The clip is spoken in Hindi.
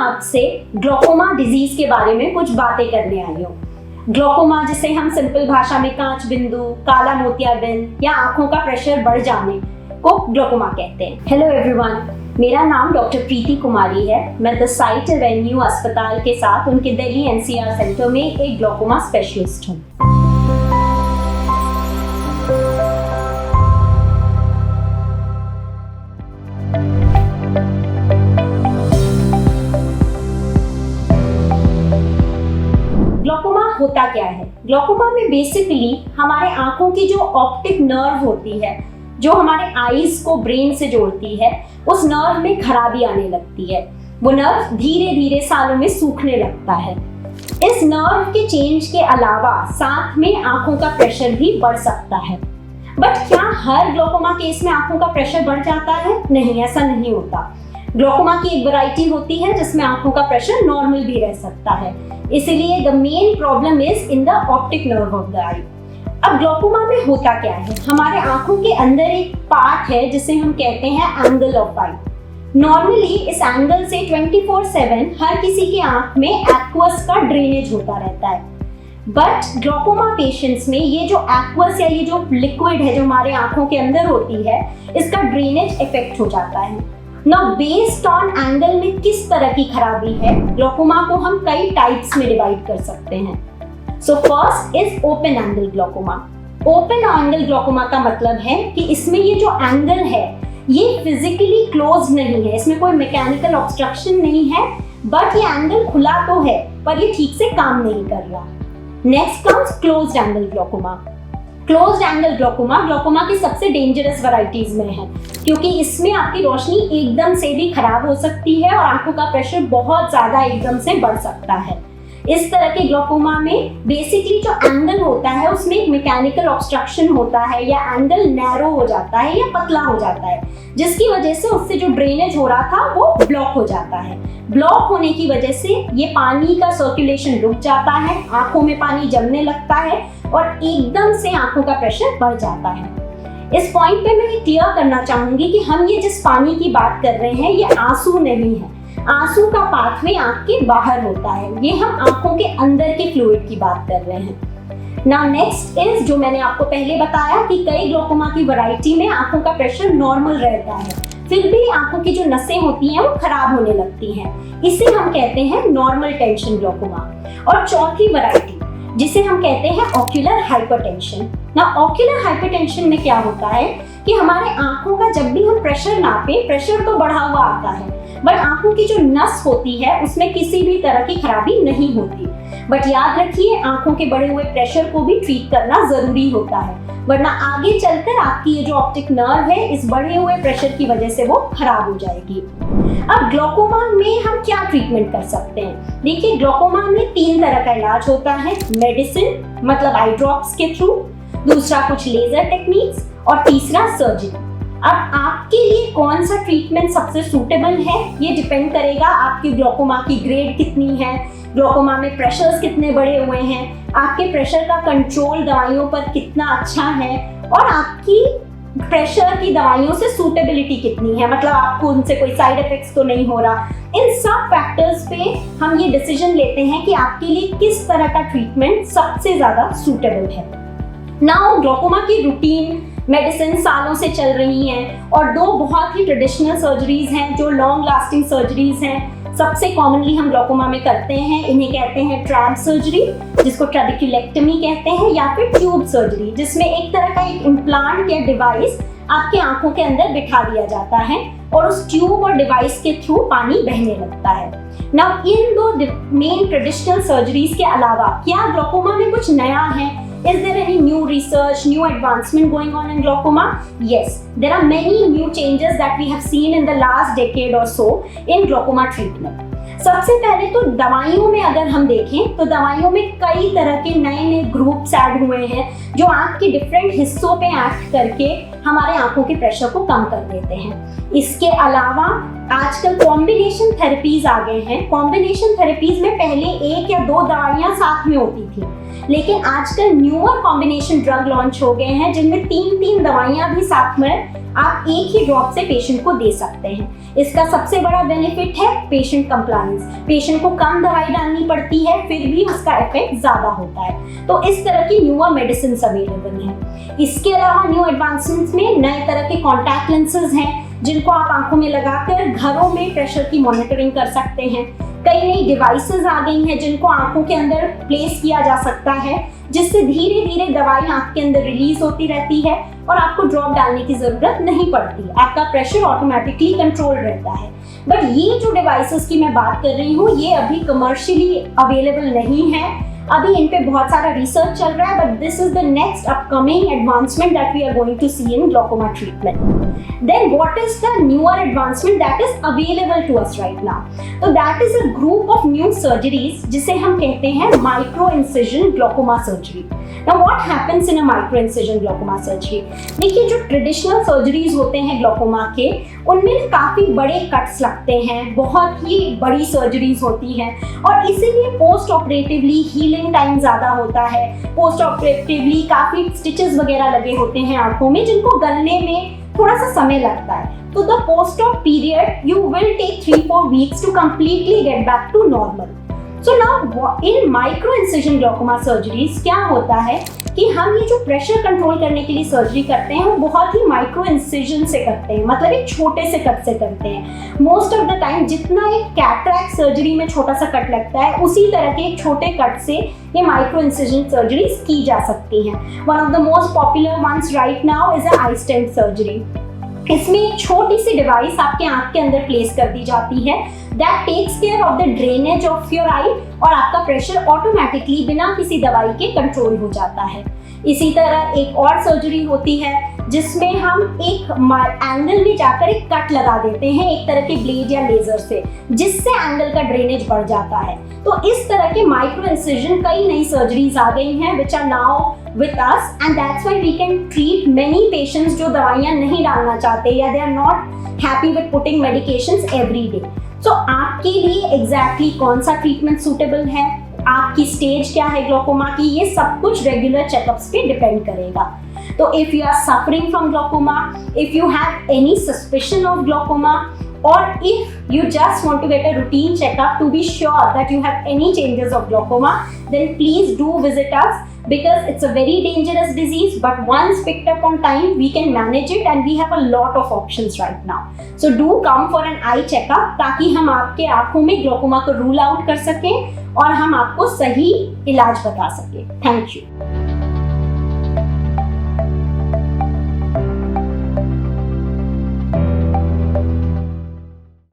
आपसे ग्लोकोमा डिजीज के बारे में कुछ बातें करने आई हूँ। ग्लोकोमा, जिसे हम सिंपल भाषा में कांच बिंदु, काला मोतियाबिंद या आंखों का प्रेशर बढ़ जाने को ग्लोकोमा कहते हैं। हेलो एवरीवन, मेरा नाम डॉक्टर प्रीति कुमारी है। मैं द साइट एवेन्यू अस्पताल के साथ उनके दिल्ली एनसीआर सेंटर में एक ग्लोकोमा स्पेशलिस्ट हूँ। ग्लोकोमा होता क्या है? ग्लोकोमा में बेसिकली हमारे आंखों की जो ऑप्टिक नर्व होती है, जो हमारे आईज को ब्रेन से जोड़ती है, उस नर्व में खराबी आने लगती है। वो नर्व धीरे धीरे सालों में सूखने लगता है। इस नर्व के चेंज के अलावा साथ में आंखों का प्रेशर भी बढ़ सकता है। बट क्या हर ग्लोकोमा केस में आंखों का प्रेशर बढ़ जाता है? नहीं, ऐसा नहीं होता। ग्लोकोमा की एक वैरायटी होती है जिसमें आंखों का प्रेशर नॉर्मल भी रह सकता है। इसीलिए the main problem is in the optic nerve of the eye. अब ग्लोकोमा में होता क्या है? हमारे आंखों के अंदर एक पार्ट है जिसे हम कहते हैं एंगल ऑफ आई। नॉर्मली इस एंगल से 24/7 हर किसी के आंख में एक्वस का ड्रेनेज होता रहता है। बट ग्लोकोमा पेशेंट्स में ये जो एक्वस या ये जो लिक्विड है जो हमारे आंखों के अंदर होती है, इसका ड्रेनेज इफेक्ट हो जाता है। नाउ बेस्ड ऑन एंगल में किस तरह की खराबी है, ग्लोकोमा को हम कई टाइप्स में डिवाइड कर सकते हैं। So first is open angle glaucoma. Open angle glaucoma का मतलब है कि इसमें ये जो एंगल है ये फिजिकली क्लोज नहीं है, इसमें कोई मैकेनिकल ऑब्स्ट्रक्शन नहीं है, बट ये एंगल खुला तो है पर ये ठीक से काम नहीं कर रहा। Next comes closed angle glaucoma. Closed angle glaucoma glaucoma की सबसे डेंजरस वैरायटीज में है, क्योंकि इसमें आपकी रोशनी एकदम से भी खराब हो सकती है और आंखों का प्रेशर बहुत ज्यादा एकदम से बढ़ सकता है। इस तरह के ग्लोकोमा में बेसिकली जो एंगल होता है उसमें एक मैकेनिकल ऑब्स्ट्रक्शन होता है, या एंगल नैरो हो जाता है या पतला हो जाता है, जिसकी वजह से उससे जो ड्रेनेज हो रहा था वो ब्लॉक हो जाता है। ब्लॉक होने की वजह से ये पानी का सर्कुलेशन रुक जाता है, आंखों में पानी जमने लगता है और एकदम से आंखों का प्रेशर बढ़ जाता है। इस पॉइंट पे मैं ये क्लियर करना चाहूंगी कि हम ये जिस पानी की बात कर रहे हैं ये आंसू नहीं है। आंसू का पाथवे आंख के बाहर होता है, ये हम आंखों के अंदर के फ्लूइड की बात कर रहे हैं। नाउ नेक्स्ट इज, जो मैंने आपको पहले बताया कि कई ग्लोकोमा की वैरायटी में आंखों का प्रेशर नॉर्मल रहता है, फिर भी आंखों की जो नसें होती हैं वो खराब होने लगती हैं। इसे हम कहते हैं नॉर्मल टेंशन ग्लोकोमा। और चौथी वैरायटी जिसे हम कहते हैं ऑक्यूलर हाइपरटेंशन। ना ऑक्यूलर हाइपरटेंशन में क्या होता है कि हमारे आंखों का जब भी हम प्रेशर नापे, प्रेशर तो बढ़ा हुआ आता है, बट आंखों की जो नस होती है उसमें किसी भी तरह की खराबी नहीं होती। बट याद रखिए, आंखों के बढ़े हुए प्रेशर को भी ट्रीट करना जरूरी होता है, वरना आगे चलकर आपकी ये जो ऑप्टिक नर्व है इस बढ़े हुए प्रेशर की वजह से वो खराब हो जाएगी। अब ग्लोकोमा में हम क्या ट्रीटमेंट कर सकते हैं? देखिए, ग्लोकोमा में 3 तरह का इलाज होता है। मेडिसिन मतलब आई ड्रॉप्स के थ्रू, दूसरा कुछ लेजर टेक्निक्स और तीसरा सर्जरी। अब आपके लिए कौन सा ट्रीटमेंट सबसे सूटेबल है ये डिपेंड करेगा आपकी ग्लोकोमा की ग्रेड कितनी है, ग्लोकोमा में प्रेशर्स कितने बढ़े हुए हैं, आपके प्रेशर का कंट्रोल दवाइयों पर कितना अच्छा है और आपकी प्रेशर की दवाइयों से सूटेबिलिटी कितनी है, मतलब आपको उनसे कोई साइड इफेक्ट्स तो नहीं हो रहा। इन सब फैक्टर्स पे हम ये डिसीजन लेते हैं कि आपके लिए किस तरह का ट्रीटमेंट सबसे ज्यादा सूटेबल है। नाउ ग्लोकोमा की रूटीन मेडिसिन सालों से चल रही हैं और 2 बहुत ही ट्रेडिशनल सर्जरीज हैं जो लॉन्ग लास्टिंग सर्जरीज हैं। सबसे कॉमनली हम ग्लोकोमा में करते हैं, इन्हें कहते हैं ट्रैप सर्जरी, जिसको ट्रेबिक्युलेक्टमी कहते हैं, या फिर ट्यूब सर्जरी, जिसमें एक तरह का एक इम्प्लांट या डिवाइस आपके आंखों के अंदर बिठा दिया जाता है और उस ट्यूब और डिवाइस के थ्रू पानी बहने लगता है। Now in 2 main traditional surgeries के अलावा क्या ग्लोकोमा में कुछ नया है? Is there any new research, new advancement going on in glaucoma? Yes, there are many new changes that we have seen in the last decade or so in glaucoma treatment. सबसे पहले तो दवाइयों में अगर हम देखें तो दवाइयों में कई तरह के नए नए ग्रुप्स ऐड हुए हैं जो आंख के डिफरेंट हिस्सों पे एक्ट करके हमारे आंखों के प्रेशर को कम कर देते हैं। इसके अलावा आजकल कॉम्बिनेशन थेरेपीज आ गए हैं। कॉम्बिनेशन थेरेपीज में पहले 1 या 2 दवाइयां साथ में होती थी, लेकिन आजकल न्यूअर कॉम्बिनेशन ड्रग लॉन्च हो गए हैं जिनमें 3-3 दवाइयां भी साथ में आप एक ही ड्रॉप से पेशेंट को दे सकते हैं। इसका सबसे बड़ा बेनिफिट है पेशेंट कंप्लायंस। पेशेंट को कम दवाई डालनी पड़ती है, फिर भी उसका इफेक्ट ज्यादा होता है। तो इस तरह की न्यूअर मेडिसिन अवेलेबल हैं। इसके अलावा न्यू एडवांसमेंट्स में नए तरह के कॉन्टैक्ट लेंसेज हैं, जिनको आप आंखों में लगाकर घरों में प्रेशर की मॉनिटरिंग कर सकते हैं। कई नई डिवाइसेस आ गई हैं जिनको आंखों के अंदर प्लेस किया जा सकता है, जिससे धीरे धीरे दवाई आंख के अंदर रिलीज होती रहती है और आपको ड्रॉप डालने की जरूरत नहीं पड़ती। आपका प्रेशर ऑटोमेटिकली कंट्रोल रहता है। बट ये जो डिवाइसेस की मैं बात कर रही हूँ, ये अभी कमर्शियली अवेलेबल नहीं है। अभी इन पे बहुत सारा रिसर्च चल रहा है, but this is the next upcoming advancement that we are going to see in glaucoma treatment. Then what is the newer advancement that is available to us right now? तो that is a group of new surgeries जिसे हम कहते हैं micro incision glaucoma surgery. Now what happens in a micro incision glaucoma surgery? देखिए, जो ट्रेडिशनल सर्जरीज होते हैं ग्लूकोमा के, उनमें काफी बड़े कट्स लगते हैं, बहुत ही बड़ी सर्जरीज होती हैं और इसीलिए पोस्ट ऑपरेटिवली हीलिंग टाइम ज्यादा होता है। पोस्ट ऑपरेटिवली काफी स्टिचेस वगैरह लगे होते हैं आंखों में, जिनको गलने में थोड़ा सा समय लगता है। तो the post op period you will take 3-4 weeks to completely get back to normal. So now in micro incision glaucoma surgeries क्या होता है कि हम ये जो प्रेशर कंट्रोल करने के लिए सर्जरी करते हैं, वो बहुत ही माइक्रो इंसिजन से करते हैं, मतलब एक छोटे से कट से करते हैं। मोस्ट ऑफ द टाइम जितना एक कैटरैक्ट सर्जरी में छोटा सा कट लगता है, उसी तरह के एक छोटे कट से ये माइक्रो इंसिजन सर्जरीज की जा सकती हैं। One of the most popular ones right now is a eye stent surgery. इसमें एक छोटी सी डिवाइस आपके आंख के अंदर प्लेस कर दी जाती है that takes care of the drainage of your eye, और आपका प्रेशर ऑटोमेटिकली बिना किसी दवाई के कंट्रोल हो जाता है। इसी तरह एक और सर्जरी होती है जिसमें हम एक एंगल में जाकर एक कट लगा देते हैं एक तरह के ब्लेड या लेजर से, जिससे एंगल का ड्रेनेज बढ़ जाता है। तो इस तरह के माइक्रो इंसिजन कई नई सर्जरीज आ गई हैं which are now with us, and that's why we can treat many patients जो दवाइयाँ नहीं डालना चाहते या they are not happy with putting medications every day. So आपके लिए exactly कौन सा treatment suitable है, आपकी स्टेज क्या है ग्लूकोमा की, ये सब कुछ रेगुलर चेकअप्स पे डिपेंड करेगा। तो if you are suffering from glaucoma, if you have any suspicion of glaucoma, or if you just want to get a routine checkup to be sure that you have any changes of glaucoma, then please do visit us, because it's a very dangerous disease, but once picked up on time we can manage it and we have a lot of options right now. So do come for an eye checkup ताकि हम आपके आंखों में ग्लूकोमा को रूल आउट कर सकें और हम आपको सही इलाज बता सकें। Thank you.